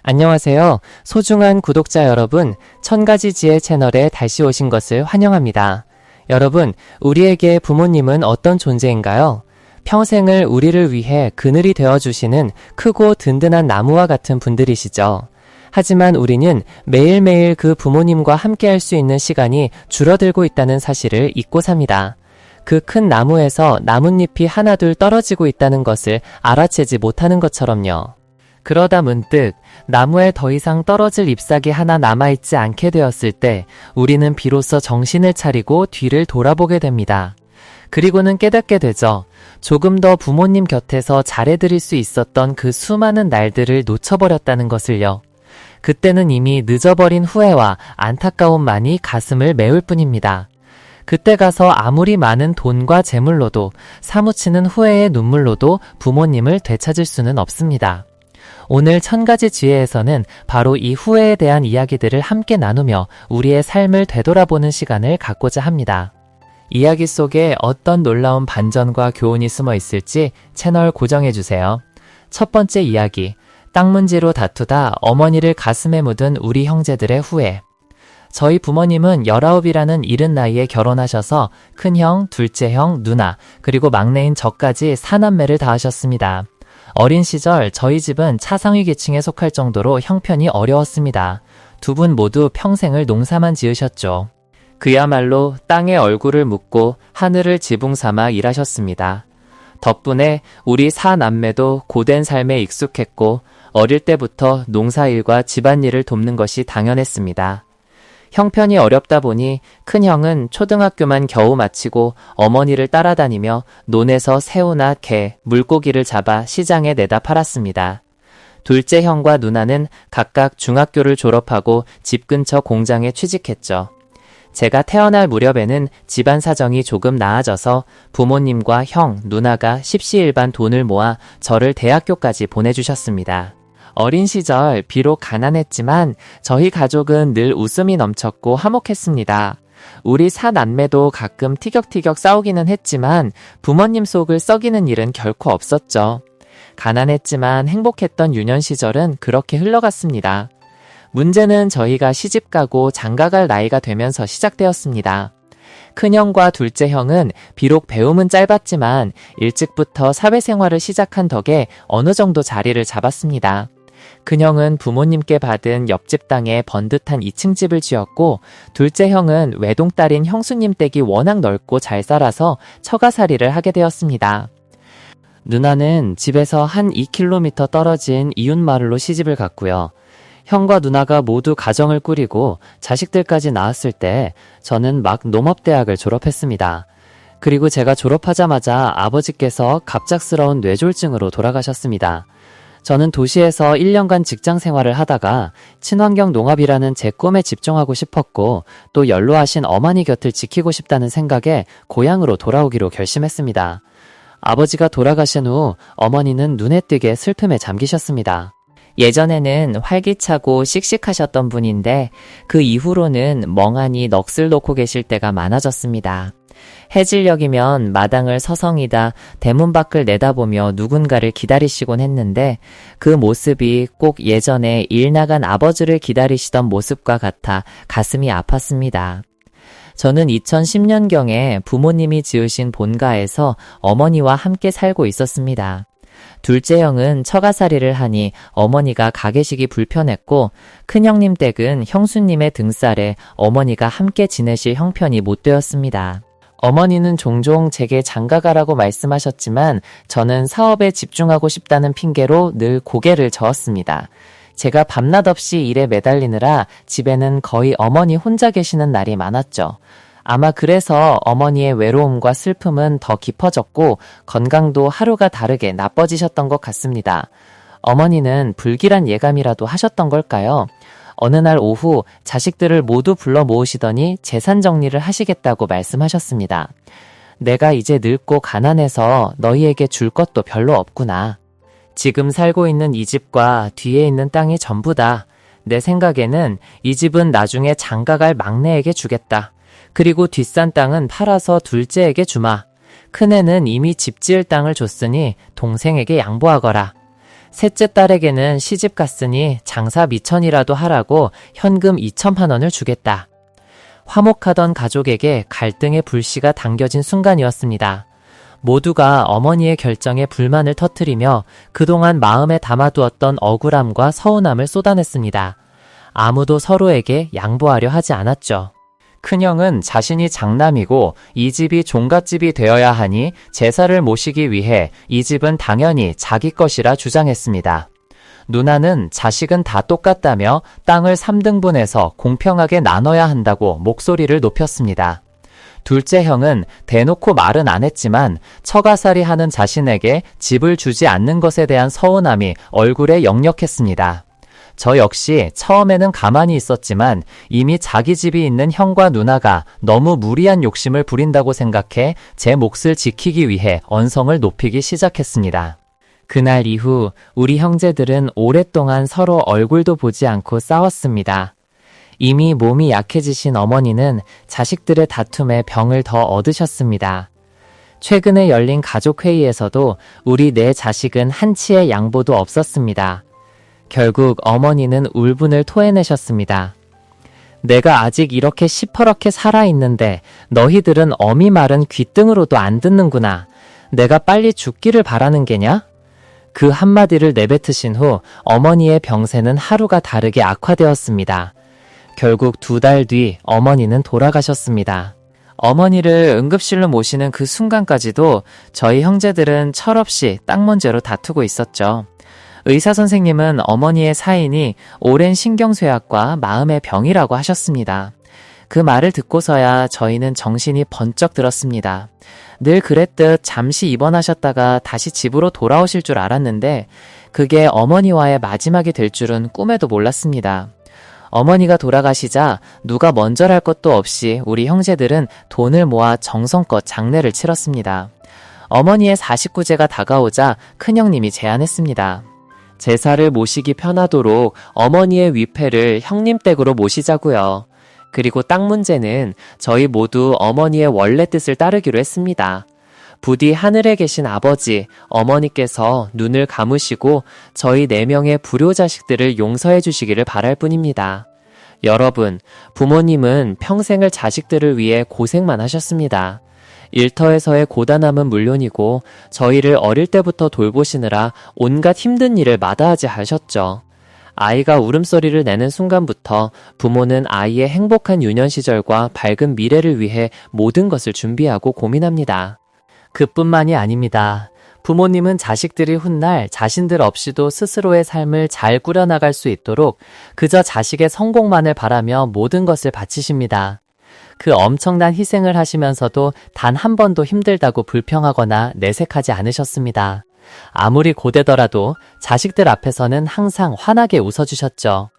안녕하세요. 소중한 구독자 여러분, 천가지지혜 채널에 다시 오신 것을 환영합니다. 여러분, 우리에게 부모님은 어떤 존재인가요? 평생을 우리를 위해 그늘이 되어주시는 크고 든든한 나무와 같은 분들이시죠. 하지만 우리는 매일매일 그 부모님과 함께할 수 있는 시간이 줄어들고 있다는 사실을 잊고 삽니다. 그 큰 나무에서 나뭇잎이 하나둘 떨어지고 있다는 것을 알아채지 못하는 것처럼요. 그러다 문득 나무에 더 이상 떨어질 잎사귀 하나 남아있지 않게 되었을 때 우리는 비로소 정신을 차리고 뒤를 돌아보게 됩니다. 그리고는 깨닫게 되죠. 조금 더 부모님 곁에서 잘해드릴 수 있었던 그 수많은 날들을 놓쳐버렸다는 것을요. 그때는 이미 늦어버린 후회와 안타까움만이 가슴을 메울 뿐입니다. 그때 가서 아무리 많은 돈과 재물로도 사무치는 후회의 눈물로도 부모님을 되찾을 수는 없습니다. 오늘 천가지 지혜에서는 바로 이 후회에 대한 이야기들을 함께 나누며 우리의 삶을 되돌아보는 시간을 갖고자 합니다. 이야기 속에 어떤 놀라운 반전과 교훈이 숨어 있을지 채널 고정해주세요. 첫 번째 이야기, 땅 문제로 다투다 어머니를 가슴에 묻은 우리 형제들의 후회. 저희 부모님은 19이라는 이른 나이에 결혼하셔서 큰형, 둘째형, 누나, 그리고 막내인 저까지 4남매를 다 하셨습니다. 어린 시절 저희 집은 차상위 계층에 속할 정도로 형편이 어려웠습니다. 두 분 모두 평생을 농사만 지으셨죠. 그야말로 땅에 얼굴을 묻고 하늘을 지붕 삼아 일하셨습니다. 덕분에 우리 4남매도 고된 삶에 익숙했고 어릴 때부터 농사일과 집안일을 돕는 것이 당연했습니다. 형편이 어렵다 보니 큰형은 초등학교만 겨우 마치고 어머니를 따라다니며 논에서 새우나 게, 물고기를 잡아 시장에 내다 팔았습니다. 둘째 형과 누나는 각각 중학교를 졸업하고 집 근처 공장에 취직했죠. 제가 태어날 무렵에는 집안 사정이 조금 나아져서 부모님과 형, 누나가 십시일반 돈을 모아 저를 대학교까지 보내주셨습니다. 어린 시절 비록 가난했지만 저희 가족은 늘 웃음이 넘쳤고 화목했습니다. 우리 4남매도 가끔 티격태격 싸우기는 했지만 부모님 속을 썩이는 일은 결코 없었죠. 가난했지만 행복했던 유년 시절은 그렇게 흘러갔습니다. 문제는 저희가 시집가고 장가갈 나이가 되면서 시작되었습니다. 큰형과 둘째 형은 비록 배움은 짧았지만 일찍부터 사회생활을 시작한 덕에 어느 정도 자리를 잡았습니다. 큰형은 부모님께 받은 옆집 땅에 번듯한 2층 집을 지었고 둘째 형은 외동딸인 형수님 댁이 워낙 넓고 잘 살아서 처가살이를 하게 되었습니다. 누나는 집에서 한 2km 떨어진 이웃마을로 시집을 갔고요. 형과 누나가 모두 가정을 꾸리고 자식들까지 낳았을 때 저는 막 농업대학을 졸업했습니다. 그리고 제가 졸업하자마자 아버지께서 갑작스러운 뇌졸중으로 돌아가셨습니다. 저는 도시에서 1년간 직장 생활을 하다가 친환경 농업이라는 제 꿈에 집중하고 싶었고 또 연로하신 어머니 곁을 지키고 싶다는 생각에 고향으로 돌아오기로 결심했습니다. 아버지가 돌아가신 후 어머니는 눈에 띄게 슬픔에 잠기셨습니다. 예전에는 활기차고 씩씩하셨던 분인데 그 이후로는 멍하니 넋을 놓고 계실 때가 많아졌습니다. 해질녘이면 마당을 서성이다 대문 밖을 내다보며 누군가를 기다리시곤 했는데 그 모습이 꼭 예전에 일 나간 아버지를 기다리시던 모습과 같아 가슴이 아팠습니다. 저는 2010년경에 부모님이 지으신 본가에서 어머니와 함께 살고 있었습니다. 둘째 형은 처가살이를 하니 어머니가 가 계시기 불편했고 큰형님 댁은 형수님의 등살에 어머니가 함께 지내실 형편이 못 되었습니다. 어머니는 종종 제게 장가가라고 말씀하셨지만 저는 사업에 집중하고 싶다는 핑계로 늘 고개를 저었습니다. 제가 밤낮 없이 일에 매달리느라 집에는 거의 어머니 혼자 계시는 날이 많았죠. 아마 그래서 어머니의 외로움과 슬픔은 더 깊어졌고 건강도 하루가 다르게 나빠지셨던 것 같습니다. 어머니는 불길한 예감이라도 하셨던 걸까요? 어느 날 오후 자식들을 모두 불러 모으시더니 재산 정리를 하시겠다고 말씀하셨습니다. 내가 이제 늙고 가난해서 너희에게 줄 것도 별로 없구나. 지금 살고 있는 이 집과 뒤에 있는 땅이 전부다. 내 생각에는 이 집은 나중에 장가갈 막내에게 주겠다. 그리고 뒷산 땅은 팔아서 둘째에게 주마. 큰애는 이미 집 지을 땅을 줬으니 동생에게 양보하거라. 셋째 딸에게는 시집 갔으니 장사 미천이라도 하라고 현금 2천만 원을 주겠다. 화목하던 가족에게 갈등의 불씨가 당겨진 순간이었습니다. 모두가 어머니의 결정에 불만을 터뜨리며 그동안 마음에 담아두었던 억울함과 서운함을 쏟아냈습니다. 아무도 서로에게 양보하려 하지 않았죠. 큰형은 자신이 장남이고 이 집이 종갓집이 되어야 하니 제사를 모시기 위해 이 집은 당연히 자기 것이라 주장했습니다. 누나는 자식은 다 똑같다며 땅을 3등분해서 공평하게 나눠야 한다고 목소리를 높였습니다. 둘째 형은 대놓고 말은 안 했지만 처가살이 하는 자신에게 집을 주지 않는 것에 대한 서운함이 얼굴에 역력했습니다. 저 역시 처음에는 가만히 있었지만 이미 자기 집이 있는 형과 누나가 너무 무리한 욕심을 부린다고 생각해 제 몫을 지키기 위해 언성을 높이기 시작했습니다. 그날 이후 우리 형제들은 오랫동안 서로 얼굴도 보지 않고 싸웠습니다. 이미 몸이 약해지신 어머니는 자식들의 다툼에 병을 더 얻으셨습니다. 최근에 열린 가족회의에서도 우리 네 자식은 한치의 양보도 없었습니다. 결국 어머니는 울분을 토해내셨습니다. 내가 아직 이렇게 시퍼렇게 살아있는데 너희들은 어미 말은 귓등으로도 안 듣는구나. 내가 빨리 죽기를 바라는 게냐? 그 한마디를 내뱉으신 후 어머니의 병세는 하루가 다르게 악화되었습니다. 결국 2달 뒤 어머니는 돌아가셨습니다. 어머니를 응급실로 모시는 그 순간까지도 저희 형제들은 철없이 땅 문제로 다투고 있었죠. 의사 선생님은 어머니의 사인이 오랜 신경쇠약과 마음의 병이라고 하셨습니다. 그 말을 듣고서야 저희는 정신이 번쩍 들었습니다. 늘 그랬듯 잠시 입원하셨다가 다시 집으로 돌아오실 줄 알았는데 그게 어머니와의 마지막이 될 줄은 꿈에도 몰랐습니다. 어머니가 돌아가시자 누가 먼저랄 것도 없이 우리 형제들은 돈을 모아 정성껏 장례를 치렀습니다. 어머니의 49제가 다가오자 큰형님이 제안했습니다. 제사를 모시기 편하도록 어머니의 위패를 형님 댁으로 모시자고요. 그리고 땅 문제는 저희 모두 어머니의 원래 뜻을 따르기로 했습니다. 부디 하늘에 계신 아버지, 어머니께서 눈을 감으시고 저희 4명의 불효 자식들을 용서해 주시기를 바랄 뿐입니다. 여러분, 부모님은 평생을 자식들을 위해 고생만 하셨습니다. 일터에서의 고단함은 물론이고 저희를 어릴 때부터 돌보시느라 온갖 힘든 일을 마다하지 하셨죠. 아이가 울음소리를 내는 순간부터 부모는 아이의 행복한 유년 시절과 밝은 미래를 위해 모든 것을 준비하고 고민합니다. 그뿐만이 아닙니다. 부모님은 자식들이 훗날 자신들 없이도 스스로의 삶을 잘 꾸려나갈 수 있도록 그저 자식의 성공만을 바라며 모든 것을 바치십니다. 그 엄청난 희생을 하시면서도 단 한 번도 힘들다고 불평하거나 내색하지 않으셨습니다. 아무리 고되더라도 자식들 앞에서는 항상 환하게 웃어주셨죠.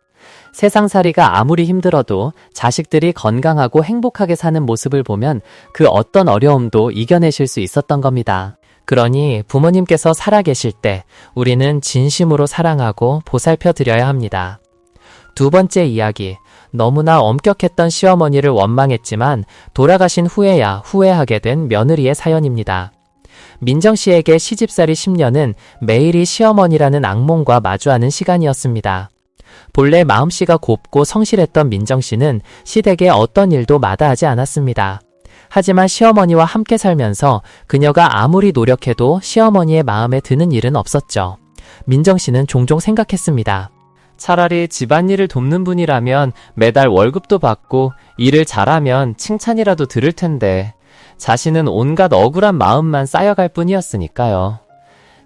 세상살이가 아무리 힘들어도 자식들이 건강하고 행복하게 사는 모습을 보면 그 어떤 어려움도 이겨내실 수 있었던 겁니다. 그러니 부모님께서 살아계실 때 우리는 진심으로 사랑하고 보살펴 드려야 합니다. 2번째 이야기, 너무나 엄격했던 시어머니를 원망했지만 돌아가신 후에야 후회하게 된 며느리의 사연입니다. 민정씨에게 시집살이 10년은 매일이 시어머니라는 악몽과 마주하는 시간이었습니다. 본래 마음씨가 곱고 성실했던 민정씨는 시댁의 어떤 일도 마다하지 않았습니다. 하지만 시어머니와 함께 살면서 그녀가 아무리 노력해도 시어머니의 마음에 드는 일은 없었죠. 민정씨는 종종 생각했습니다. 차라리 집안일을 돕는 분이라면 매달 월급도 받고 일을 잘하면 칭찬이라도 들을 텐데 자신은 온갖 억울한 마음만 쌓여갈 뿐이었으니까요.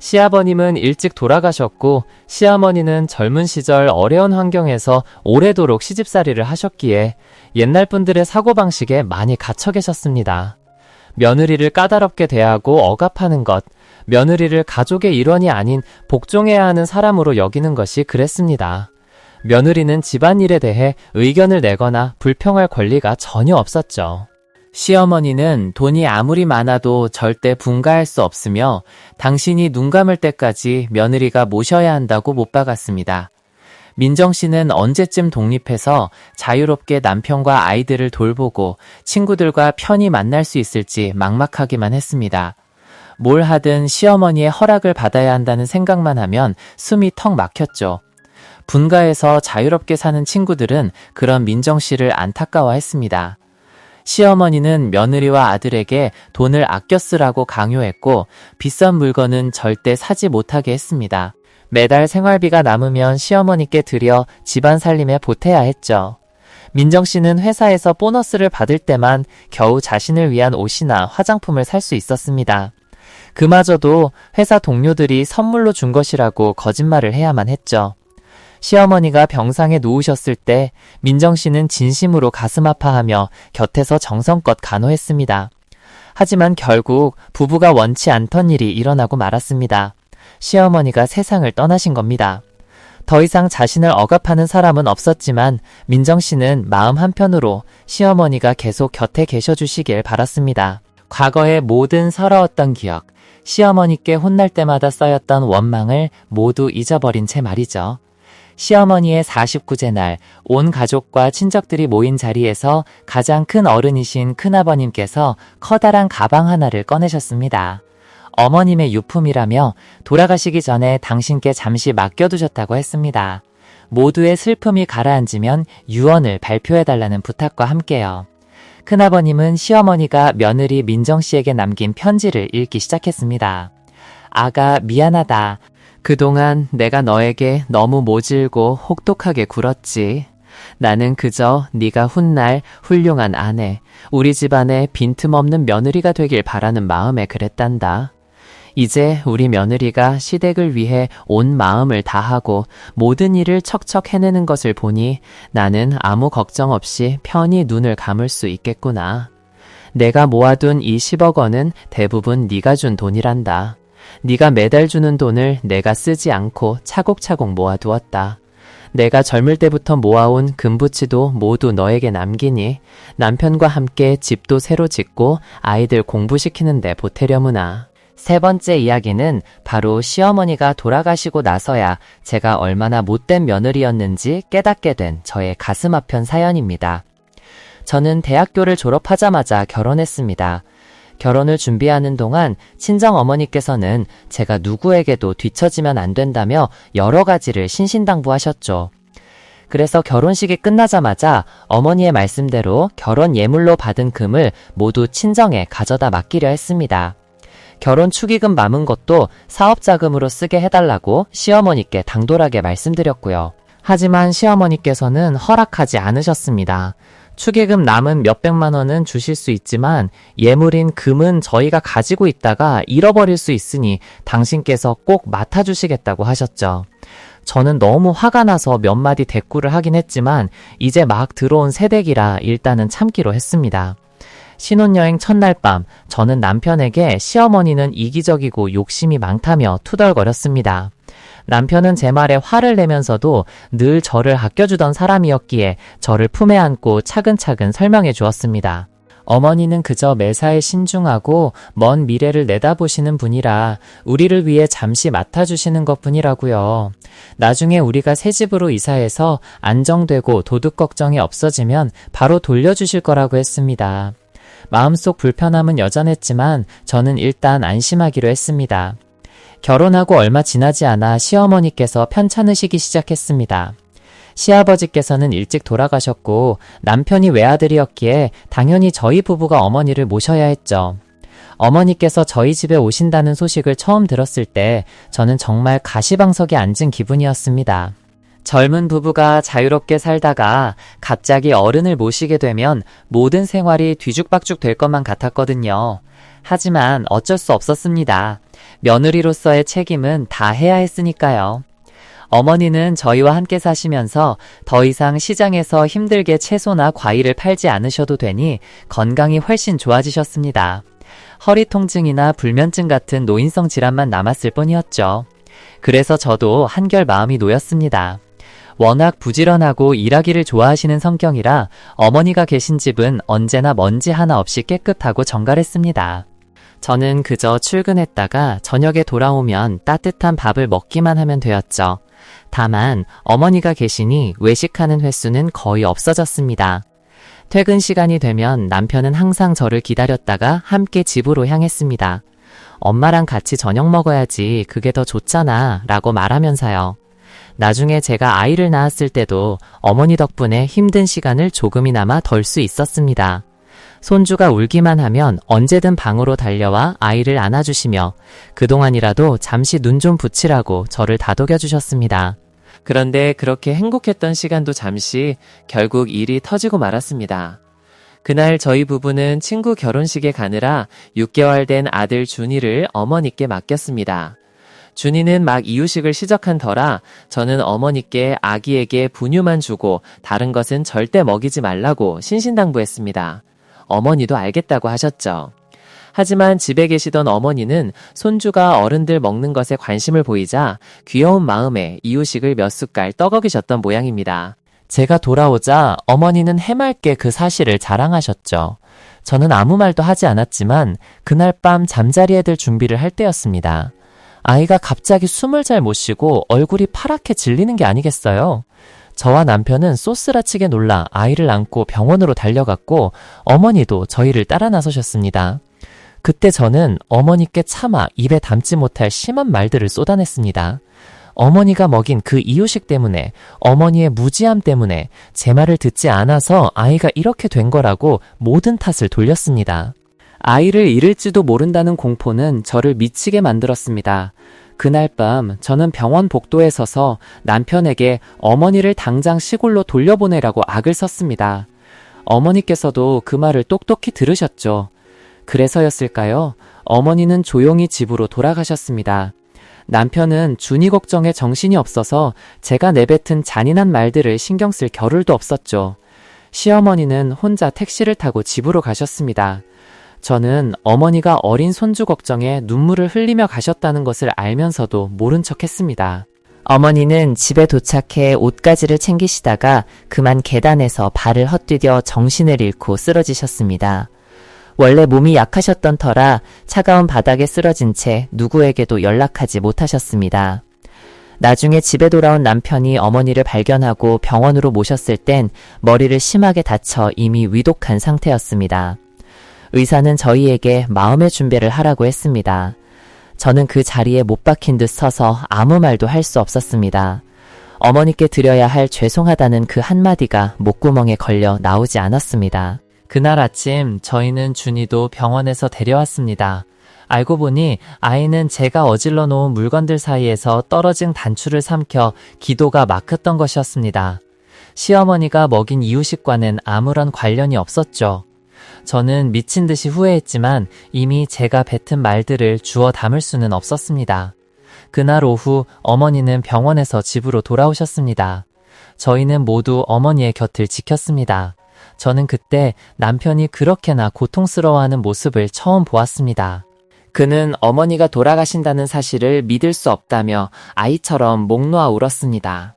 시아버님은 일찍 돌아가셨고 시어머니는 젊은 시절 어려운 환경에서 오래도록 시집살이를 하셨기에 옛날 분들의 사고방식에 많이 갇혀 계셨습니다. 며느리를 까다롭게 대하고 억압하는 것, 며느리를 가족의 일원이 아닌 복종해야 하는 사람으로 여기는 것이 그랬습니다. 며느리는 집안일에 대해 의견을 내거나 불평할 권리가 전혀 없었죠. 시어머니는 돈이 아무리 많아도 절대 분가할 수 없으며 당신이 눈 감을 때까지 며느리가 모셔야 한다고 못 박았습니다. 민정씨는 언제쯤 독립해서 자유롭게 남편과 아이들을 돌보고 친구들과 편히 만날 수 있을지 막막하기만 했습니다. 뭘 하든 시어머니의 허락을 받아야 한다는 생각만 하면 숨이 턱 막혔죠. 분가에서 자유롭게 사는 친구들은 그런 민정 씨를 안타까워했습니다. 시어머니는 며느리와 아들에게 돈을 아껴 쓰라고 강요했고 비싼 물건은 절대 사지 못하게 했습니다. 매달 생활비가 남으면 시어머니께 드려 집안 살림에 보태야 했죠. 민정 씨는 회사에서 보너스를 받을 때만 겨우 자신을 위한 옷이나 화장품을 살 수 있었습니다. 그마저도 회사 동료들이 선물로 준 것이라고 거짓말을 해야만 했죠. 시어머니가 병상에 누우셨을 때 민정 씨는 진심으로 가슴 아파하며 곁에서 정성껏 간호했습니다. 하지만 결국 부부가 원치 않던 일이 일어나고 말았습니다. 시어머니가 세상을 떠나신 겁니다. 더 이상 자신을 억압하는 사람은 없었지만 민정 씨는 마음 한편으로 시어머니가 계속 곁에 계셔주시길 바랐습니다. 과거의 모든 서러웠던 기억, 시어머니께 혼날 때마다 쌓였던 원망을 모두 잊어버린 채 말이죠. 시어머니의 49제 날 온 가족과 친척들이 모인 자리에서 가장 큰 어른이신 큰아버님께서 커다란 가방 하나를 꺼내셨습니다. 어머님의 유품이라며 돌아가시기 전에 당신께 잠시 맡겨두셨다고 했습니다. 모두의 슬픔이 가라앉으면 유언을 발표해달라는 부탁과 함께요. 큰아버님은 시어머니가 며느리 민정 씨에게 남긴 편지를 읽기 시작했습니다. 아가 미안하다. 그동안 내가 너에게 너무 모질고 혹독하게 굴었지. 나는 그저 네가 훗날 훌륭한 아내, 우리 집안의 빈틈없는 며느리가 되길 바라는 마음에 그랬단다. 이제 우리 며느리가 시댁을 위해 온 마음을 다하고 모든 일을 척척 해내는 것을 보니 나는 아무 걱정 없이 편히 눈을 감을 수 있겠구나. 내가 모아둔 이 10억 원은 대부분 네가 준 돈이란다. 네가 매달 주는 돈을 내가 쓰지 않고 차곡차곡 모아두었다. 내가 젊을 때부터 모아온 금부치도 모두 너에게 남기니 남편과 함께 집도 새로 짓고 아이들 공부시키는데 보태려무나. 세 번째 이야기는 바로 시어머니가 돌아가시고 나서야 제가 얼마나 못된 며느리였는지 깨닫게 된 저의 가슴 아픈 사연입니다. 저는 대학교를 졸업하자마자 결혼했습니다. 결혼을 준비하는 동안 친정어머니께서는 제가 누구에게도 뒤처지면 안 된다며 여러 가지를 신신당부하셨죠. 그래서 결혼식이 끝나자마자 어머니의 말씀대로 결혼 예물로 받은 금을 모두 친정에 가져다 맡기려 했습니다. 결혼 축의금 남은 것도 사업자금으로 쓰게 해달라고 시어머니께 당돌하게 말씀드렸고요. 하지만 시어머니께서는 허락하지 않으셨습니다. 축의금 남은 몇백만 원은 주실 수 있지만 예물인 금은 저희가 가지고 있다가 잃어버릴 수 있으니 당신께서 꼭 맡아주시겠다고 하셨죠. 저는 너무 화가 나서 몇 마디 대꾸를 하긴 했지만 이제 막 들어온 새댁이라 일단은 참기로 했습니다. 신혼여행 첫날 밤 저는 남편에게 시어머니는 이기적이고 욕심이 많다며 투덜거렸습니다. 남편은 제 말에 화를 내면서도 늘 저를 아껴주던 사람이었기에 저를 품에 안고 차근차근 설명해 주었습니다. 어머니는 그저 매사에 신중하고 먼 미래를 내다보시는 분이라 우리를 위해 잠시 맡아주시는 것뿐이라고요. 나중에 우리가 새 집으로 이사해서 안정되고 도둑 걱정이 없어지면 바로 돌려주실 거라고 했습니다. 마음속 불편함은 여전했지만 저는 일단 안심하기로 했습니다. 결혼하고 얼마 지나지 않아 시어머니께서 편찮으시기 시작했습니다. 시아버지께서는 일찍 돌아가셨고 남편이 외아들이었기에 당연히 저희 부부가 어머니를 모셔야 했죠. 어머니께서 저희 집에 오신다는 소식을 처음 들었을 때 저는 정말 가시방석에 앉은 기분이었습니다. 젊은 부부가 자유롭게 살다가 갑자기 어른을 모시게 되면 모든 생활이 뒤죽박죽 될 것만 같았거든요. 하지만 어쩔 수 없었습니다. 며느리로서의 책임은 다 해야 했으니까요. 어머니는 저희와 함께 사시면서 더 이상 시장에서 힘들게 채소나 과일을 팔지 않으셔도 되니 건강이 훨씬 좋아지셨습니다. 허리 통증이나 불면증 같은 노인성 질환만 남았을 뿐이었죠. 그래서 저도 한결 마음이 놓였습니다. 워낙 부지런하고 일하기를 좋아하시는 성격이라 어머니가 계신 집은 언제나 먼지 하나 없이 깨끗하고 정갈했습니다. 저는 그저 출근했다가 저녁에 돌아오면 따뜻한 밥을 먹기만 하면 되었죠. 다만 어머니가 계시니 외식하는 횟수는 거의 없어졌습니다. 퇴근 시간이 되면 남편은 항상 저를 기다렸다가 함께 집으로 향했습니다. 엄마랑 같이 저녁 먹어야지 그게 더 좋잖아 라고 말하면서요. 나중에 제가 아이를 낳았을 때도 어머니 덕분에 힘든 시간을 조금이나마 덜 수 있었습니다. 손주가 울기만 하면 언제든 방으로 달려와 아이를 안아주시며 그동안이라도 잠시 눈 좀 붙이라고 저를 다독여 주셨습니다. 그런데 그렇게 행복했던 시간도 잠시 결국 일이 터지고 말았습니다. 그날 저희 부부는 친구 결혼식에 가느라 6개월 된 아들 준이를 어머니께 맡겼습니다. 준이는 막 이유식을 시작한 터라 저는 어머니께 아기에게 분유만 주고 다른 것은 절대 먹이지 말라고 신신당부했습니다. 어머니도 알겠다고 하셨죠. 하지만 집에 계시던 어머니는 손주가 어른들 먹는 것에 관심을 보이자 귀여운 마음에 이유식을 몇 숟갈 떠먹이셨던 모양입니다. 제가 돌아오자 어머니는 해맑게 그 사실을 자랑하셨죠. 저는 아무 말도 하지 않았지만 그날 밤 잠자리에 들 준비를 할 때였습니다. 아이가 갑자기 숨을 잘 못 쉬고 얼굴이 파랗게 질리는 게 아니겠어요? 저와 남편은 쏘스라치게 놀라 아이를 안고 병원으로 달려갔고 어머니도 저희를 따라 나서셨습니다. 그때 저는 어머니께 차마 입에 담지 못할 심한 말들을 쏟아냈습니다. 어머니가 먹인 그 이유식 때문에, 어머니의 무지함 때문에 제 말을 듣지 않아서 아이가 이렇게 된 거라고 모든 탓을 돌렸습니다. 아이를 잃을지도 모른다는 공포는 저를 미치게 만들었습니다. 그날 밤 저는 병원 복도에 서서 남편에게 어머니를 당장 시골로 돌려보내라고 악을 썼습니다. 어머니께서도 그 말을 똑똑히 들으셨죠. 그래서였을까요? 어머니는 조용히 집으로 돌아가셨습니다. 남편은 준이 걱정에 정신이 없어서 제가 내뱉은 잔인한 말들을 신경 쓸 겨를도 없었죠. 시어머니는 혼자 택시를 타고 집으로 가셨습니다. 저는 어머니가 어린 손주 걱정에 눈물을 흘리며 가셨다는 것을 알면서도 모른 척 했습니다. 어머니는 집에 도착해 옷가지를 챙기시다가 그만 계단에서 발을 헛디뎌 정신을 잃고 쓰러지셨습니다. 원래 몸이 약하셨던 터라 차가운 바닥에 쓰러진 채 누구에게도 연락하지 못하셨습니다. 나중에 집에 돌아온 남편이 어머니를 발견하고 병원으로 모셨을 땐 머리를 심하게 다쳐 이미 위독한 상태였습니다. 의사는 저희에게 마음의 준비를 하라고 했습니다. 저는 그 자리에 못 박힌 듯 서서 아무 말도 할 수 없었습니다. 어머니께 드려야 할 죄송하다는 그 한마디가 목구멍에 걸려 나오지 않았습니다. 그날 아침 저희는 준이도 병원에서 데려왔습니다. 알고 보니 아이는 제가 어질러 놓은 물건들 사이에서 떨어진 단추를 삼켜 기도가 막혔던 것이었습니다. 시어머니가 먹인 이유식과는 아무런 관련이 없었죠. 저는 미친 듯이 후회했지만 이미 제가 뱉은 말들을 주워 담을 수는 없었습니다. 그날 오후 어머니는 병원에서 집으로 돌아오셨습니다. 저희는 모두 어머니의 곁을 지켰습니다. 저는 그때 남편이 그렇게나 고통스러워하는 모습을 처음 보았습니다. 그는 어머니가 돌아가신다는 사실을 믿을 수 없다며 아이처럼 목 놓아 울었습니다.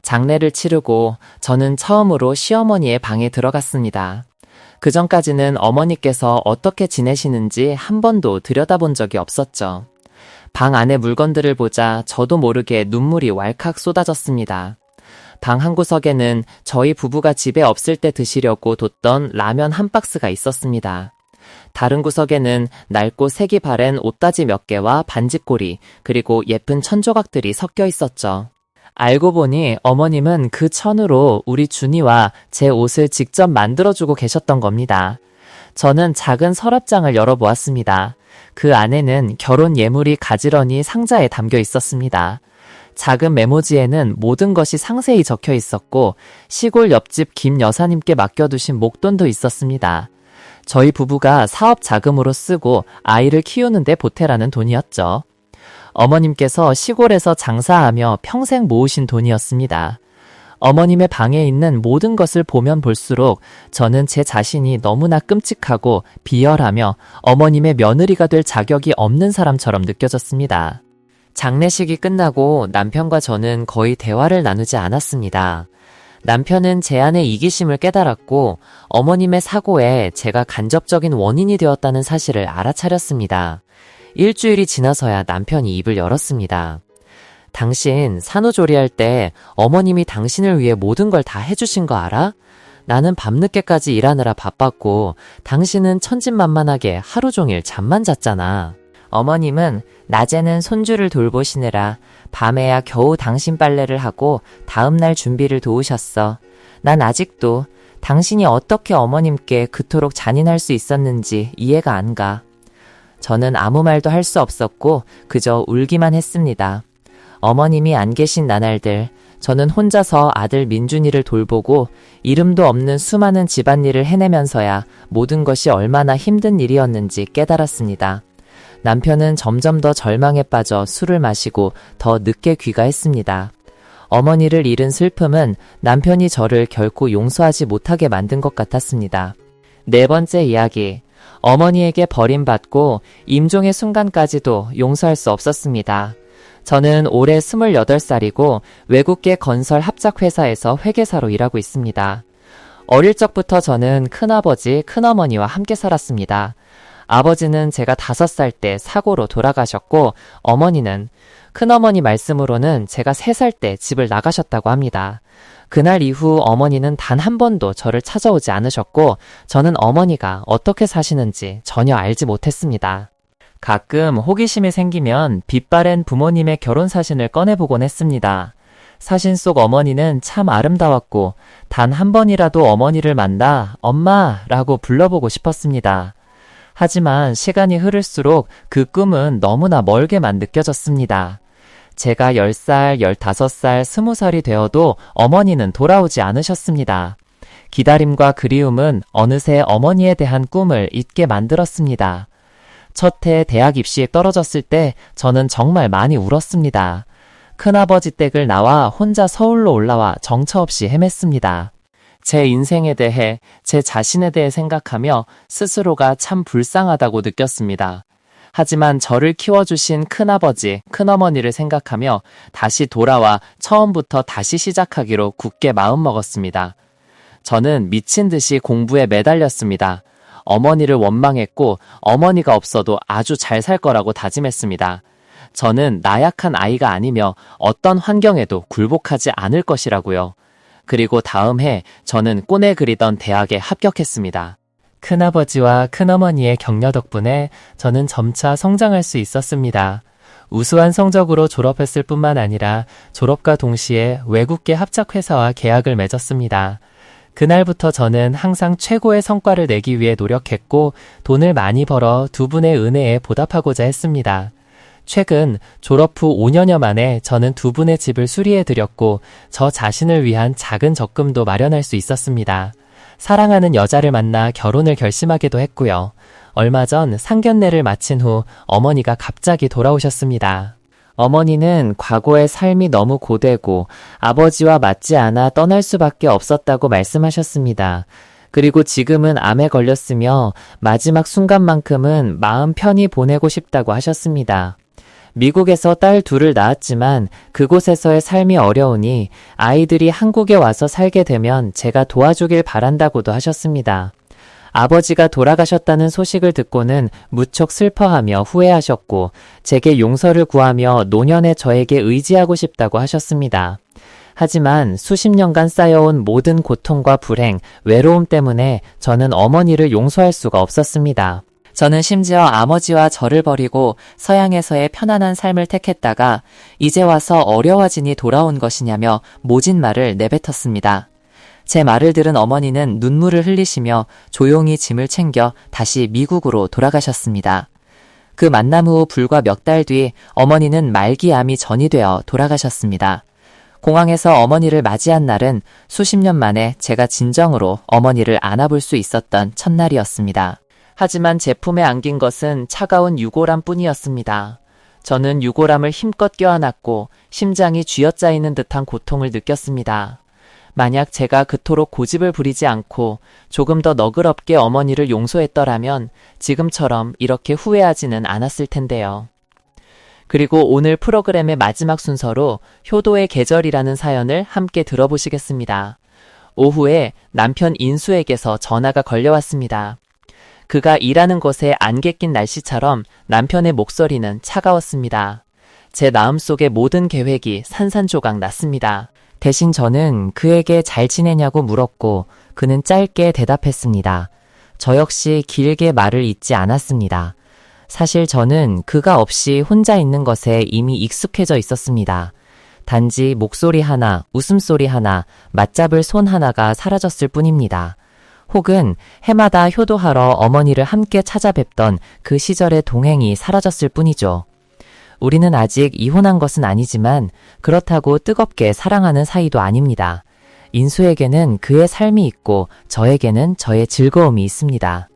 장례를 치르고 저는 처음으로 시어머니의 방에 들어갔습니다. 그전까지는 어머니께서 어떻게 지내시는지 한 번도 들여다본 적이 없었죠. 방 안의 물건들을 보자 저도 모르게 눈물이 왈칵 쏟아졌습니다. 방 한 구석에는 저희 부부가 집에 없을 때 드시려고 뒀던 라면 한 박스가 있었습니다. 다른 구석에는 낡고 색이 바랜 옷다지 몇 개와 반지꼬리, 그리고 예쁜 천조각들이 섞여 있었죠. 알고 보니 어머님은 그 천으로 우리 준이와 제 옷을 직접 만들어주고 계셨던 겁니다. 저는 작은 서랍장을 열어보았습니다. 그 안에는 결혼 예물이 가지런히 상자에 담겨 있었습니다. 작은 메모지에는 모든 것이 상세히 적혀 있었고 시골 옆집 김 여사님께 맡겨두신 목돈도 있었습니다. 저희 부부가 사업 자금으로 쓰고 아이를 키우는 데 보태라는 돈이었죠. 어머님께서 시골에서 장사하며 평생 모으신 돈이었습니다. 어머님의 방에 있는 모든 것을 보면 볼수록 저는 제 자신이 너무나 끔찍하고 비열하며 어머님의 며느리가 될 자격이 없는 사람처럼 느껴졌습니다. 장례식이 끝나고 남편과 저는 거의 대화를 나누지 않았습니다. 남편은 제 안의 이기심을 깨달았고 어머님의 사고에 제가 간접적인 원인이 되었다는 사실을 알아차렸습니다. 일주일이 지나서야 남편이 입을 열었습니다. 당신 산후조리할 때 어머님이 당신을 위해 모든 걸 다 해주신 거 알아? 나는 밤늦게까지 일하느라 바빴고 당신은 천진만만하게 하루 종일 잠만 잤잖아. 어머님은 낮에는 손주를 돌보시느라 밤에야 겨우 당신 빨래를 하고 다음날 준비를 도우셨어. 난 아직도 당신이 어떻게 어머님께 그토록 잔인할 수 있었는지 이해가 안 가. 저는 아무 말도 할 수 없었고 그저 울기만 했습니다. 어머님이 안 계신 나날들 저는 혼자서 아들 민준이를 돌보고 이름도 없는 수많은 집안일을 해내면서야 모든 것이 얼마나 힘든 일이었는지 깨달았습니다. 남편은 점점 더 절망에 빠져 술을 마시고 더 늦게 귀가했습니다. 어머니를 잃은 슬픔은 남편이 저를 결코 용서하지 못하게 만든 것 같았습니다. 네 번째 이야기. 어머니에게 버림받고 임종의 순간까지도 용서할 수 없었습니다. 저는 올해 28살이고 외국계 건설 합작회사에서 회계사로 일하고 있습니다. 어릴 적부터 저는 큰아버지, 큰어머니와 함께 살았습니다. 아버지는 제가 5살 때 사고로 돌아가셨고 어머니는 큰어머니 말씀으로는 제가 3살 때 집을 나가셨다고 합니다. 그날 이후 어머니는 단 한 번도 저를 찾아오지 않으셨고 저는 어머니가 어떻게 사시는지 전혀 알지 못했습니다. 가끔 호기심이 생기면 빛바랜 부모님의 결혼 사진을 꺼내보곤 했습니다. 사진 속 어머니는 참 아름다웠고 단 한 번이라도 어머니를 만나 엄마라고 불러보고 싶었습니다. 하지만 시간이 흐를수록 그 꿈은 너무나 멀게만 느껴졌습니다. 제가 10살, 15살, 20살이 되어도 어머니는 돌아오지 않으셨습니다. 기다림과 그리움은 어느새 어머니에 대한 꿈을 잊게 만들었습니다. 첫 해 대학 입시에 떨어졌을 때 저는 정말 많이 울었습니다. 큰아버지 댁을 나와 혼자 서울로 올라와 정처 없이 헤맸습니다. 제 인생에 대해, 제 자신에 대해 생각하며 스스로가 참 불쌍하다고 느꼈습니다. 하지만 저를 키워주신 큰아버지, 큰어머니를 생각하며 다시 돌아와 처음부터 다시 시작하기로 굳게 마음먹었습니다. 저는 미친 듯이 공부에 매달렸습니다. 어머니를 원망했고 어머니가 없어도 아주 잘 살 거라고 다짐했습니다. 저는 나약한 아이가 아니며 어떤 환경에도 굴복하지 않을 것이라고요. 그리고 다음 해 저는 꿈에 그리던 대학에 합격했습니다. 큰아버지와 큰어머니의 격려 덕분에 저는 점차 성장할 수 있었습니다. 우수한 성적으로 졸업했을 뿐만 아니라 졸업과 동시에 외국계 합작회사와 계약을 맺었습니다. 그날부터 저는 항상 최고의 성과를 내기 위해 노력했고 돈을 많이 벌어 두 분의 은혜에 보답하고자 했습니다. 최근 졸업 후 5년여 만에 저는 두 분의 집을 수리해드렸고 저 자신을 위한 작은 적금도 마련할 수 있었습니다. 사랑하는 여자를 만나 결혼을 결심하기도 했고요. 얼마 전 상견례를 마친 후 어머니가 갑자기 돌아오셨습니다. 어머니는 과거의 삶이 너무 고되고 아버지와 맞지 않아 떠날 수밖에 없었다고 말씀하셨습니다. 그리고 지금은 암에 걸렸으며 마지막 순간만큼은 마음 편히 보내고 싶다고 하셨습니다. 미국에서 딸 둘을 낳았지만 그곳에서의 삶이 어려우니 아이들이 한국에 와서 살게 되면 제가 도와주길 바란다고도 하셨습니다. 아버지가 돌아가셨다는 소식을 듣고는 무척 슬퍼하며 후회하셨고 제게 용서를 구하며 노년의 저에게 의지하고 싶다고 하셨습니다. 하지만 수십 년간 쌓여온 모든 고통과 불행, 외로움 때문에 저는 어머니를 용서할 수가 없었습니다. 저는 심지어 아버지와 저를 버리고 서양에서의 편안한 삶을 택했다가 이제 와서 어려워지니 돌아온 것이냐며 모진 말을 내뱉었습니다. 제 말을 들은 어머니는 눈물을 흘리시며 조용히 짐을 챙겨 다시 미국으로 돌아가셨습니다. 그 만남 후 불과 몇 달 뒤 어머니는 말기암이 전이되어 돌아가셨습니다. 공항에서 어머니를 맞이한 날은 수십 년 만에 제가 진정으로 어머니를 안아볼 수 있었던 첫날이었습니다. 하지만 제 품에 안긴 것은 차가운 유골함 뿐이었습니다. 저는 유골함을 힘껏 껴안았고 심장이 쥐어짜이는 듯한 고통을 느꼈습니다. 만약 제가 그토록 고집을 부리지 않고 조금 더 너그럽게 어머니를 용서했더라면 지금처럼 이렇게 후회하지는 않았을 텐데요. 그리고 오늘 프로그램의 마지막 순서로 효도의 계절이라는 사연을 함께 들어보시겠습니다. 오후에 남편 인수에게서 전화가 걸려왔습니다. 그가 일하는 곳에 안개 낀 날씨처럼 남편의 목소리는 차가웠습니다. 제 마음속의 모든 계획이 산산조각 났습니다. 대신 저는 그에게 잘 지내냐고 물었고 그는 짧게 대답했습니다. 저 역시 길게 말을 잇지 않았습니다. 사실 저는 그가 없이 혼자 있는 것에 이미 익숙해져 있었습니다. 단지 목소리 하나, 웃음소리 하나, 맞잡을 손 하나가 사라졌을 뿐입니다. 혹은 해마다 효도하러 어머니를 함께 찾아뵙던 그 시절의 동행이 사라졌을 뿐이죠. 우리는 아직 이혼한 것은 아니지만 그렇다고 뜨겁게 사랑하는 사이도 아닙니다. 인수에게는 그의 삶이 있고 저에게는 저의 즐거움이 있습니다.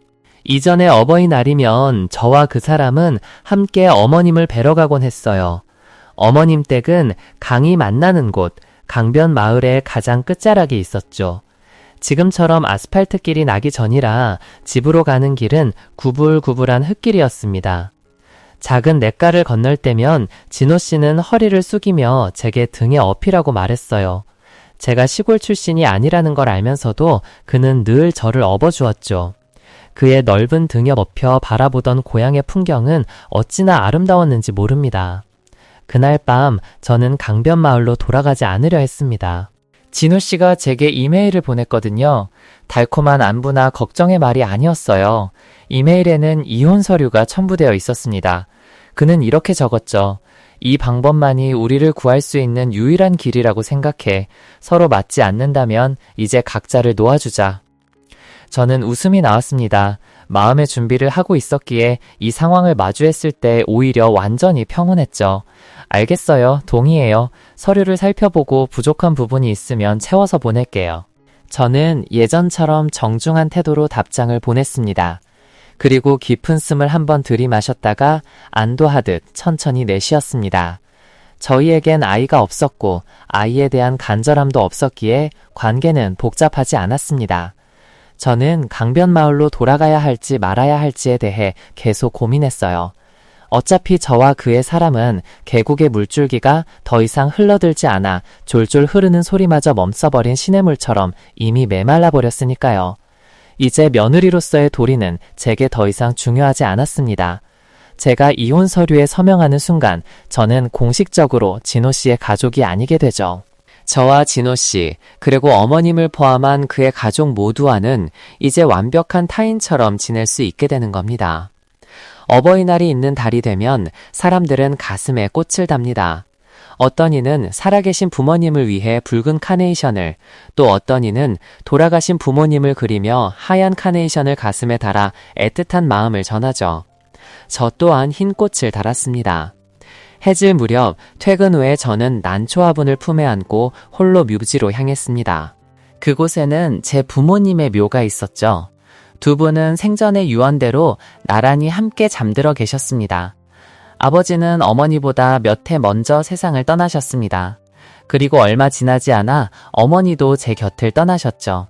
이전에 어버이날이면 저와 그 사람은 함께 어머님을 뵈러 가곤 했어요. 어머님 댁은 강이 만나는 곳, 강변 마을의 가장 끝자락에 있었죠. 지금처럼 아스팔트 길이 나기 전이라 집으로 가는 길은 구불구불한 흙길이었습니다. 작은 냇가를 건널 때면 진호 씨는 허리를 숙이며 제게 등에 업히라고 말했어요. 제가 시골 출신이 아니라는 걸 알면서도 그는 늘 저를 업어주었죠. 그의 넓은 등에 업혀 바라보던 고향의 풍경은 어찌나 아름다웠는지 모릅니다. 그날 밤 저는 강변 마을로 돌아가지 않으려 했습니다. 진호 씨가 제게 이메일을 보냈거든요. 달콤한 안부나 걱정의 말이 아니었어요. 이메일에는 이혼 서류가 첨부되어 있었습니다. 그는 이렇게 적었죠. 이 방법만이 우리를 구할 수 있는 유일한 길이라고 생각해. 서로 맞지 않는다면 이제 각자를 놓아주자. 저는 웃음이 나왔습니다. 마음의 준비를 하고 있었기에 이 상황을 마주했을 때 오히려 완전히 평온했죠. 알겠어요. 동의해요. 서류를 살펴보고 부족한 부분이 있으면 채워서 보낼게요. 저는 예전처럼 정중한 태도로 답장을 보냈습니다. 그리고 깊은 숨을 한번 들이마셨다가 안도하듯 천천히 내쉬었습니다. 저희에겐 아이가 없었고 아이에 대한 간절함도 없었기에 관계는 복잡하지 않았습니다. 저는 강변 마을로 돌아가야 할지 말아야 할지에 대해 계속 고민했어요. 어차피 저와 그의 사람은 계곡의 물줄기가 더 이상 흘러들지 않아 졸졸 흐르는 소리마저 멈춰버린 시냇물처럼 이미 메말라 버렸으니까요. 이제 며느리로서의 도리는 제게 더 이상 중요하지 않았습니다. 제가 이혼 서류에 서명하는 순간 저는 공식적으로 진호 씨의 가족이 아니게 되죠. 저와 진호 씨, 그리고 어머님을 포함한 그의 가족 모두와는 이제 완벽한 타인처럼 지낼 수 있게 되는 겁니다. 어버이날이 있는 달이 되면 사람들은 가슴에 꽃을 답니다. 어떤 이는 살아계신 부모님을 위해 붉은 카네이션을, 또 어떤 이는 돌아가신 부모님을 그리며 하얀 카네이션을 가슴에 달아 애틋한 마음을 전하죠. 저 또한 흰 꽃을 달았습니다. 해질 무렵 퇴근 후에 저는 난초 화분을 품에 안고 홀로 묘지로 향했습니다. 그곳에는 제 부모님의 묘가 있었죠. 두 분은 생전의 유언대로 나란히 함께 잠들어 계셨습니다. 아버지는 어머니보다 몇 해 먼저 세상을 떠나셨습니다. 그리고 얼마 지나지 않아 어머니도 제 곁을 떠나셨죠.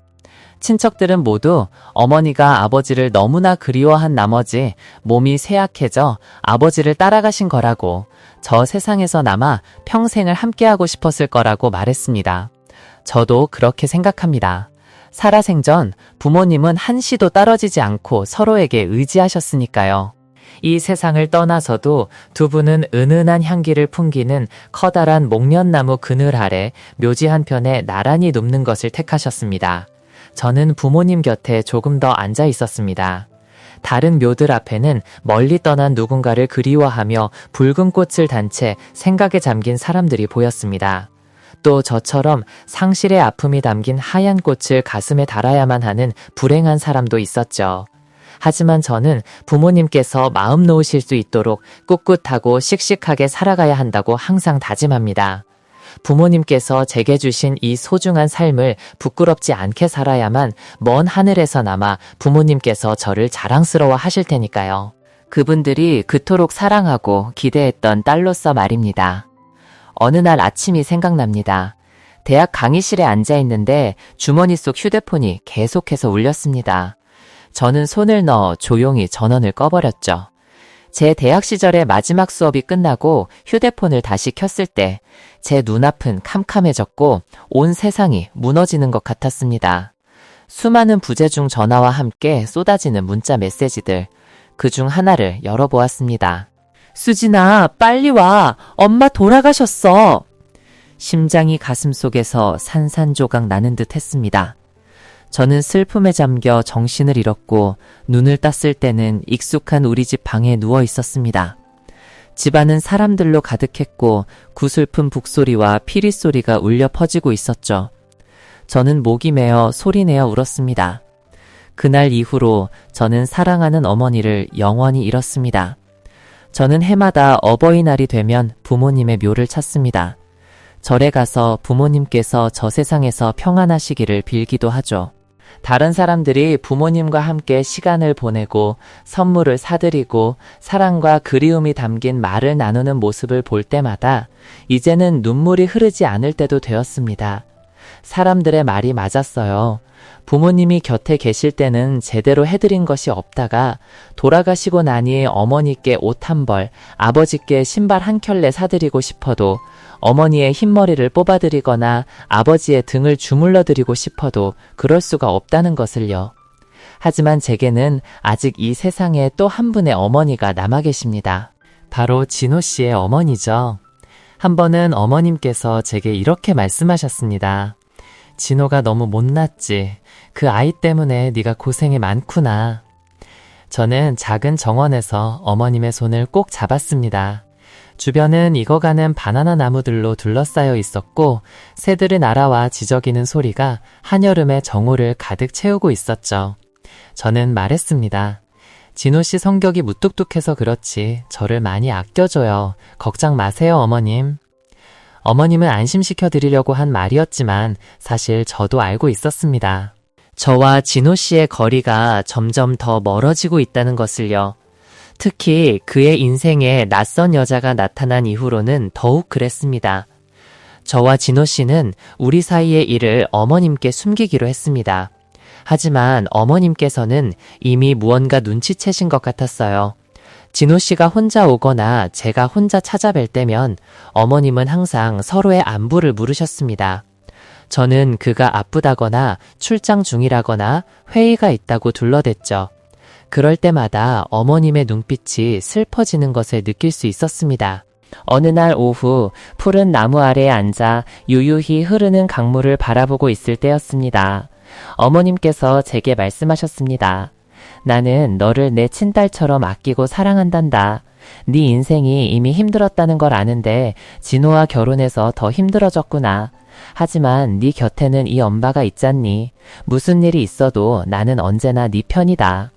친척들은 모두 어머니가 아버지를 너무나 그리워한 나머지 몸이 쇠약해져 아버지를 따라가신 거라고, 저 세상에서 남아 평생을 함께하고 싶었을 거라고 말했습니다. 저도 그렇게 생각합니다. 살아생전 부모님은 한시도 떨어지지 않고 서로에게 의지하셨으니까요. 이 세상을 떠나서도 두 분은 은은한 향기를 풍기는 커다란 목련나무 그늘 아래 묘지 한편에 나란히 눕는 것을 택하셨습니다. 저는 부모님 곁에 조금 더 앉아 있었습니다. 다른 묘들 앞에는 멀리 떠난 누군가를 그리워하며 붉은 꽃을 단 채 생각에 잠긴 사람들이 보였습니다. 또 저처럼 상실의 아픔이 담긴 하얀 꽃을 가슴에 달아야만 하는 불행한 사람도 있었죠. 하지만 저는 부모님께서 마음 놓으실 수 있도록 꿋꿋하고 씩씩하게 살아가야 한다고 항상 다짐합니다. 부모님께서 제게 주신 이 소중한 삶을 부끄럽지 않게 살아야만 먼 하늘에서나마 부모님께서 저를 자랑스러워 하실 테니까요. 그분들이 그토록 사랑하고 기대했던 딸로서 말입니다. 어느 날 아침이 생각납니다. 대학 강의실에 앉아 있는데 주머니 속 휴대폰이 계속해서 울렸습니다. 저는 손을 넣어 조용히 전원을 꺼버렸죠. 제 대학 시절의 마지막 수업이 끝나고 휴대폰을 다시 켰을 때 제 눈앞은 캄캄해졌고 온 세상이 무너지는 것 같았습니다. 수많은 부재중 전화와 함께 쏟아지는 문자 메시지들, 그중 하나를 열어보았습니다. 수진아, 빨리 와. 엄마 돌아가셨어. 심장이 가슴속에서 산산조각 나는 듯 했습니다. 저는 슬픔에 잠겨 정신을 잃었고 눈을 떴을 때는 익숙한 우리 집 방에 누워 있었습니다. 집안은 사람들로 가득했고 구슬픈 북소리와 피리 소리가 울려 퍼지고 있었죠. 저는 목이 메어 소리내어 울었습니다. 그날 이후로 저는 사랑하는 어머니를 영원히 잃었습니다. 저는 해마다 어버이날이 되면 부모님의 묘를 찾습니다. 절에 가서 부모님께서 저 세상에서 평안하시기를 빌기도 하죠. 다른 사람들이 부모님과 함께 시간을 보내고 선물을 사드리고 사랑과 그리움이 담긴 말을 나누는 모습을 볼 때마다 이제는 눈물이 흐르지 않을 때도 되었습니다. 사람들의 말이 맞았어요. 부모님이 곁에 계실 때는 제대로 해드린 것이 없다가 돌아가시고 나니 어머니께 옷 한 벌, 아버지께 신발 한 켤레 사드리고 싶어도 어머니의 흰머리를 뽑아드리거나 아버지의 등을 주물러드리고 싶어도 그럴 수가 없다는 것을요. 하지만 제게는 아직 이 세상에 또 한 분의 어머니가 남아 계십니다. 바로 진호 씨의 어머니죠. 한 번은 어머님께서 제게 이렇게 말씀하셨습니다. 진호가 너무 못났지. 그 아이 때문에 네가 고생이 많구나. 저는 작은 정원에서 어머님의 손을 꼭 잡았습니다. 주변은 익어가는 바나나 나무들로 둘러싸여 있었고 새들이 날아와 지저귀는 소리가 한여름의 정오를 가득 채우고 있었죠. 저는 말했습니다. 진호 씨 성격이 무뚝뚝해서 그렇지 저를 많이 아껴줘요. 걱정 마세요, 어머님. 어머님은 안심시켜 드리려고 한 말이었지만 사실 저도 알고 있었습니다. 저와 진호 씨의 거리가 점점 더 멀어지고 있다는 것을요. 특히 그의 인생에 낯선 여자가 나타난 이후로는 더욱 그랬습니다. 저와 진호 씨는 우리 사이의 일을 어머님께 숨기기로 했습니다. 하지만 어머님께서는 이미 무언가 눈치채신 것 같았어요. 진호 씨가 혼자 오거나 제가 혼자 찾아뵐 때면 어머님은 항상 서로의 안부를 물으셨습니다. 저는 그가 아프다거나 출장 중이라거나 회의가 있다고 둘러댔죠. 그럴 때마다 어머님의 눈빛이 슬퍼지는 것을 느낄 수 있었습니다. 어느 날 오후 푸른 나무 아래에 앉아 유유히 흐르는 강물을 바라보고 있을 때였습니다. 어머님께서 제게 말씀하셨습니다. 나는 너를 내 친딸처럼 아끼고 사랑한단다. 네 인생이 이미 힘들었다는 걸 아는데 진호와 결혼해서 더 힘들어졌구나. 하지만 네 곁에는 이 엄마가 있잖니. 무슨 일이 있어도 나는 언제나 네 편이다.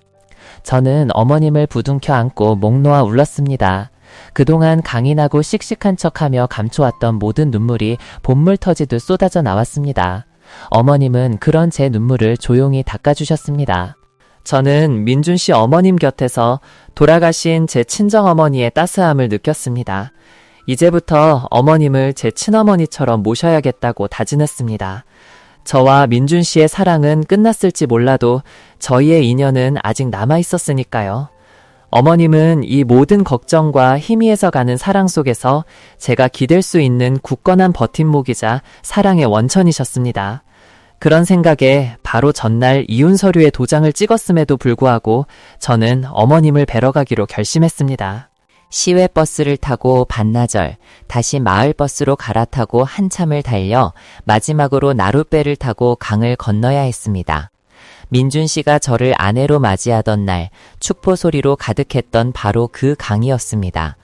저는 어머님을 부둥켜 안고 목 놓아 울었습니다. 그동안 강인하고 씩씩한 척하며 감춰왔던 모든 눈물이 봇물 터지듯 쏟아져 나왔습니다. 어머님은 그런 제 눈물을 조용히 닦아주셨습니다. 저는 민준 씨 어머님 곁에서 돌아가신 제 친정어머니의 따스함을 느꼈습니다. 이제부터 어머님을 제 친어머니처럼 모셔야겠다고 다짐했습니다. 저와 민준 씨의 사랑은 끝났을지 몰라도 저희의 인연은 아직 남아있었으니까요. 어머님은 이 모든 걱정과 희미해서 가는 사랑 속에서 제가 기댈 수 있는 굳건한 버팀목이자 사랑의 원천이셨습니다. 그런 생각에 바로 전날 이혼 서류에 도장을 찍었음에도 불구하고 저는 어머님을 뵈러 가기로 결심했습니다. 시외버스를 타고 반나절, 다시 마을버스로 갈아타고 한참을 달려 마지막으로 나룻배를 타고 강을 건너야 했습니다. 민준 씨가 저를 아내로 맞이하던 날 축포 소리로 가득했던 바로 그 강이었습니다.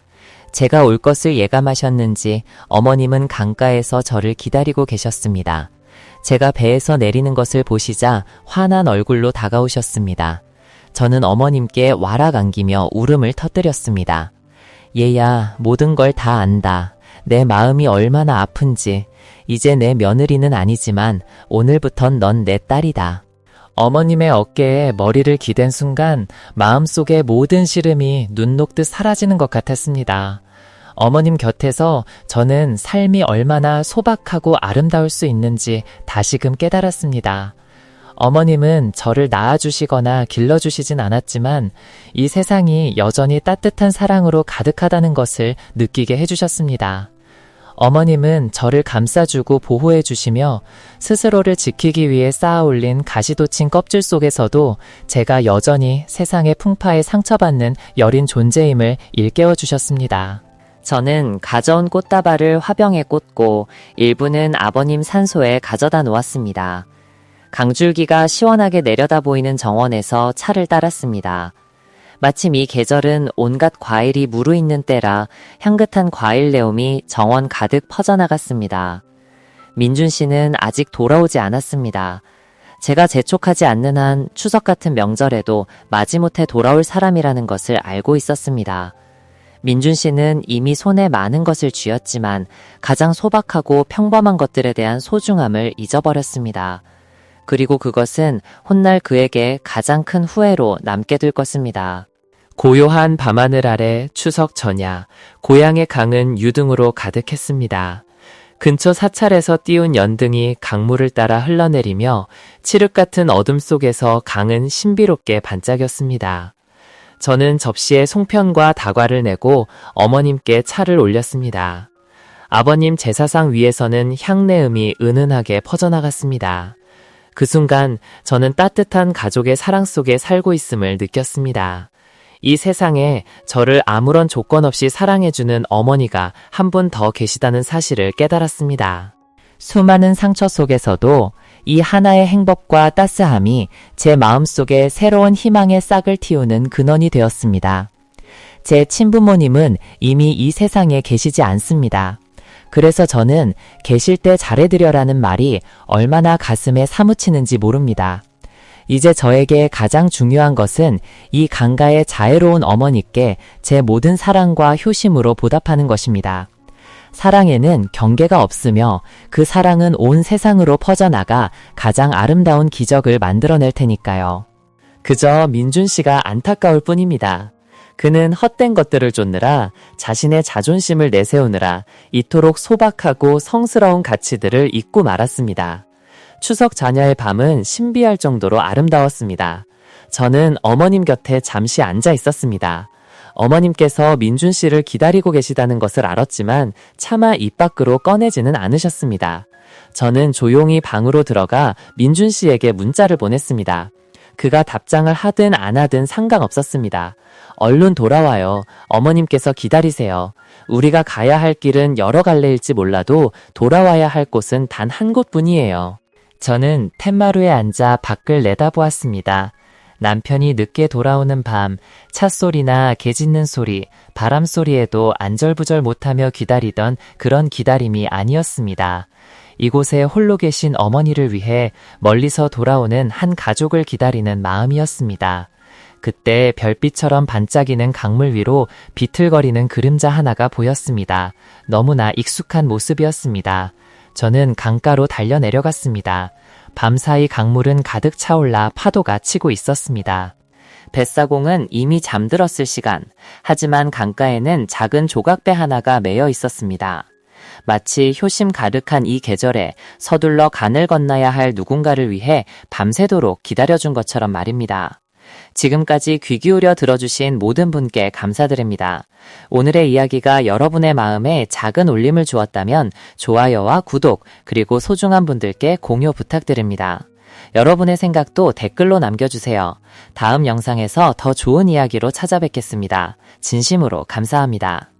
제가 올 것을 예감하셨는지 어머님은 강가에서 저를 기다리고 계셨습니다. 제가 배에서 내리는 것을 보시자 환한 얼굴로 다가오셨습니다. 저는 어머님께 와락 안기며 울음을 터뜨렸습니다. 얘야, 모든 걸 다 안다. 내 마음이 얼마나 아픈지. 이제 내 며느리는 아니지만 오늘부턴 넌 내 딸이다. 어머님의 어깨에 머리를 기댄 순간 마음속의 모든 시름이 눈 녹듯 사라지는 것 같았습니다. 어머님 곁에서 저는 삶이 얼마나 소박하고 아름다울 수 있는지 다시금 깨달았습니다. 어머님은 저를 낳아주시거나 길러주시진 않았지만 이 세상이 여전히 따뜻한 사랑으로 가득하다는 것을 느끼게 해주셨습니다. 어머님은 저를 감싸주고 보호해주시며 스스로를 지키기 위해 쌓아올린 가시돋친 껍질 속에서도 제가 여전히 세상의 풍파에 상처받는 여린 존재임을 일깨워주셨습니다. 저는 가져온 꽃다발을 화병에 꽂고 일부는 아버님 산소에 가져다 놓았습니다. 강줄기가 시원하게 내려다 보이는 정원에서 차를 따랐습니다. 마침 이 계절은 온갖 과일이 무르익는 때라 향긋한 과일 내음이 정원 가득 퍼져나갔습니다. 민준 씨는 아직 돌아오지 않았습니다. 제가 재촉하지 않는 한 추석 같은 명절에도 마지못해 돌아올 사람이라는 것을 알고 있었습니다. 민준 씨는 이미 손에 많은 것을 쥐었지만 가장 소박하고 평범한 것들에 대한 소중함을 잊어버렸습니다. 그리고 그것은 훗날 그에게 가장 큰 후회로 남게 될 것입니다. 고요한 밤하늘 아래 추석 전야, 고향의 강은 유등으로 가득했습니다. 근처 사찰에서 띄운 연등이 강물을 따라 흘러내리며 칠흑 같은 어둠 속에서 강은 신비롭게 반짝였습니다. 저는 접시에 송편과 다과를 내고 어머님께 차를 올렸습니다. 아버님 제사상 위에서는 향내음이 은은하게 퍼져나갔습니다. 그 순간 저는 따뜻한 가족의 사랑 속에 살고 있음을 느꼈습니다. 이 세상에 저를 아무런 조건 없이 사랑해주는 어머니가 한 분 더 계시다는 사실을 깨달았습니다. 수많은 상처 속에서도 이 하나의 행복과 따스함이 제 마음속에 새로운 희망의 싹을 틔우는 근원이 되었습니다. 제 친부모님은 이미 이 세상에 계시지 않습니다. 그래서 저는 계실 때 잘해드려라는 말이 얼마나 가슴에 사무치는지 모릅니다. 이제 저에게 가장 중요한 것은 이 강가의 자애로운 어머니께 제 모든 사랑과 효심으로 보답하는 것입니다. 사랑에는 경계가 없으며 그 사랑은 온 세상으로 퍼져나가 가장 아름다운 기적을 만들어낼 테니까요. 그저 민준 씨가 안타까울 뿐입니다. 그는 헛된 것들을 쫓느라 자신의 자존심을 내세우느라 이토록 소박하고 성스러운 가치들을 잊고 말았습니다. 추석 잔야의 밤은 신비할 정도로 아름다웠습니다. 저는 어머님 곁에 잠시 앉아 있었습니다. 어머님께서 민준 씨를 기다리고 계시다는 것을 알았지만 차마 입 밖으로 꺼내지는 않으셨습니다. 저는 조용히 방으로 들어가 민준 씨에게 문자를 보냈습니다. 그가 답장을 하든 안 하든 상관없었습니다. 얼른 돌아와요. 어머님께서 기다리세요. 우리가 가야 할 길은 여러 갈래일지 몰라도 돌아와야 할 곳은 단 한 곳뿐이에요. 저는 툇마루에 앉아 밖을 내다보았습니다. 남편이 늦게 돌아오는 밤, 찻소리나 개 짖는 소리, 바람 소리에도 안절부절 못하며 기다리던 그런 기다림이 아니었습니다. 이곳에 홀로 계신 어머니를 위해 멀리서 돌아오는 한 가족을 기다리는 마음이었습니다. 그때 별빛처럼 반짝이는 강물 위로 비틀거리는 그림자 하나가 보였습니다. 너무나 익숙한 모습이었습니다. 저는 강가로 달려 내려갔습니다. 밤사이 강물은 가득 차올라 파도가 치고 있었습니다. 뱃사공은 이미 잠들었을 시간, 하지만 강가에는 작은 조각배 하나가 매여 있었습니다. 마치 효심 가득한 이 계절에 서둘러 간을 건너야 할 누군가를 위해 밤새도록 기다려준 것처럼 말입니다. 지금까지 귀 기울여 들어주신 모든 분께 감사드립니다. 오늘의 이야기가 여러분의 마음에 작은 울림을 주었다면 좋아요와 구독, 그리고 소중한 분들께 공유 부탁드립니다. 여러분의 생각도 댓글로 남겨주세요. 다음 영상에서 더 좋은 이야기로 찾아뵙겠습니다. 진심으로 감사합니다.